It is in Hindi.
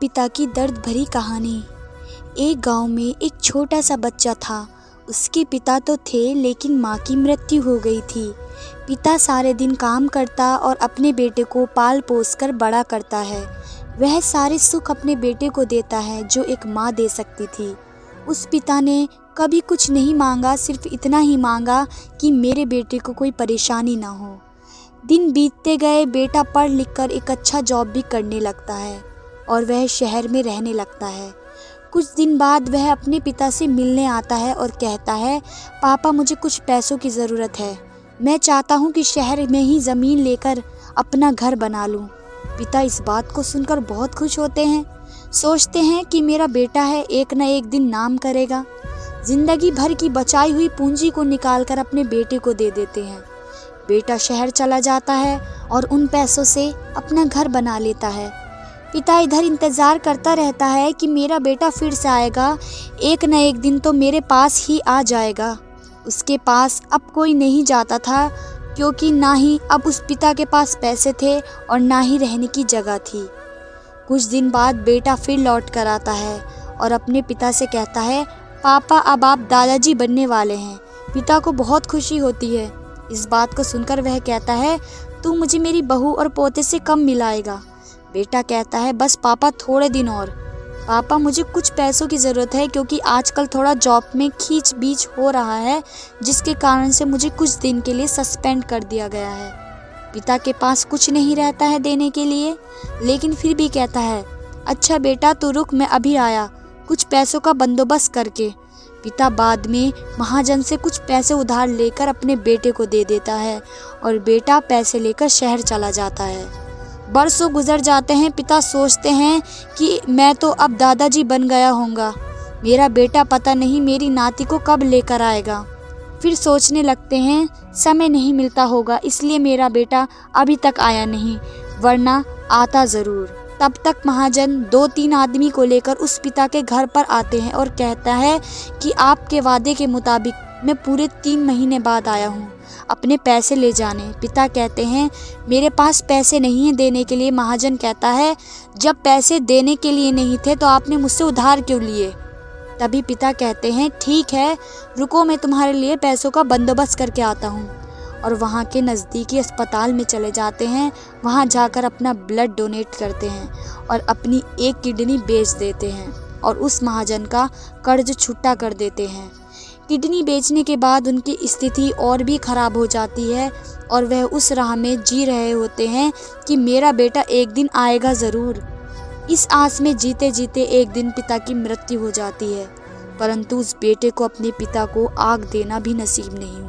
पिता की दर्द भरी कहानी। एक गांव में एक छोटा सा बच्चा था। उसके पिता तो थे लेकिन माँ की मृत्यु हो गई थी। पिता सारे दिन काम करता और अपने बेटे को पाल पोस कर बड़ा करता है। वह सारे सुख अपने बेटे को देता है जो एक माँ दे सकती थी। उस पिता ने कभी कुछ नहीं मांगा, सिर्फ इतना ही मांगा कि मेरे बेटे को कोई परेशानी ना हो। दिन बीतते गए, बेटा पढ़ लिख कर एक अच्छा जॉब भी करने लगता है और वह शहर में रहने लगता है। कुछ दिन बाद वह अपने पिता से मिलने आता है और कहता है, पापा मुझे कुछ पैसों की ज़रूरत है। मैं चाहता हूँ कि शहर में ही ज़मीन लेकर अपना घर बना लूँ। पिता इस बात को सुनकर बहुत खुश होते हैं। सोचते हैं कि मेरा बेटा है, एक न एक दिन नाम करेगा। जिंदगी भर की बचाई हुई पूंजी को निकालकर अपने बेटे को दे देते हैं। बेटा शहर चला जाता है और उन पैसों से अपना घर बना लेता है। पिता इधर इंतज़ार करता रहता है कि मेरा बेटा फिर से आएगा, एक न एक दिन तो मेरे पास ही आ जाएगा। उसके पास अब कोई नहीं जाता था क्योंकि ना ही अब उस पिता के पास पैसे थे और ना ही रहने की जगह थी। कुछ दिन बाद बेटा फिर लौट कर आता है और अपने पिता से कहता है, पापा अब आप दादाजी बनने वाले हैं। पिता को बहुत खुशी होती है। इस बात को सुनकर वह कहता है, तू मुझे मेरी बहू और पोते से कम मिलाएगा। बेटा कहता है, बस पापा थोड़े दिन और। पापा मुझे कुछ पैसों की ज़रूरत है क्योंकि आजकल थोड़ा जॉब में खींच बीच हो रहा है, जिसके कारण से मुझे कुछ दिन के लिए सस्पेंड कर दिया गया है। पिता के पास कुछ नहीं रहता है देने के लिए, लेकिन फिर भी कहता है, अच्छा बेटा तू रुक, मैं अभी आया कुछ पैसों का बंदोबस्त करके। पिता बाद में महाजन से कुछ पैसे उधार लेकर अपने बेटे को दे देता है और बेटा पैसे लेकर शहर चला जाता है। बरसों गुजर जाते हैं। पिता सोचते हैं कि मैं तो अब दादाजी बन गया होऊंगा, मेरा बेटा पता नहीं मेरी नाती को कब लेकर आएगा। फिर सोचने लगते हैं, समय नहीं मिलता होगा इसलिए मेरा बेटा अभी तक आया नहीं, वरना आता ज़रूर। तब तक महाजन 2-3 आदमी को लेकर उस पिता के घर पर आते हैं और कहता है कि आपके वादे के मुताबिक मैं पूरे 3 महीने बाद आया हूँ अपने पैसे ले जाने। पिता कहते हैं, मेरे पास पैसे नहीं हैं देने के लिए। महाजन कहता है, जब पैसे देने के लिए नहीं थे तो आपने मुझसे उधार क्यों लिए? तभी पिता कहते हैं, ठीक है रुको, मैं तुम्हारे लिए पैसों का बंदोबस्त करके आता हूँ। और वहाँ के नज़दीकी अस्पताल में चले जाते हैं। वहाँ जाकर अपना ब्लड डोनेट करते हैं और अपनी एक किडनी बेच देते हैं और उस महाजन का कर्ज छुट्टा कर देते हैं। किडनी बेचने के बाद उनकी स्थिति और भी ख़राब हो जाती है और वह उस राह में जी रहे होते हैं कि मेरा बेटा एक दिन आएगा ज़रूर। इस आस में जीते जीते एक दिन पिता की मृत्यु हो जाती है, परंतु उस बेटे को अपने पिता को आग देना भी नसीब नहीं हुआ।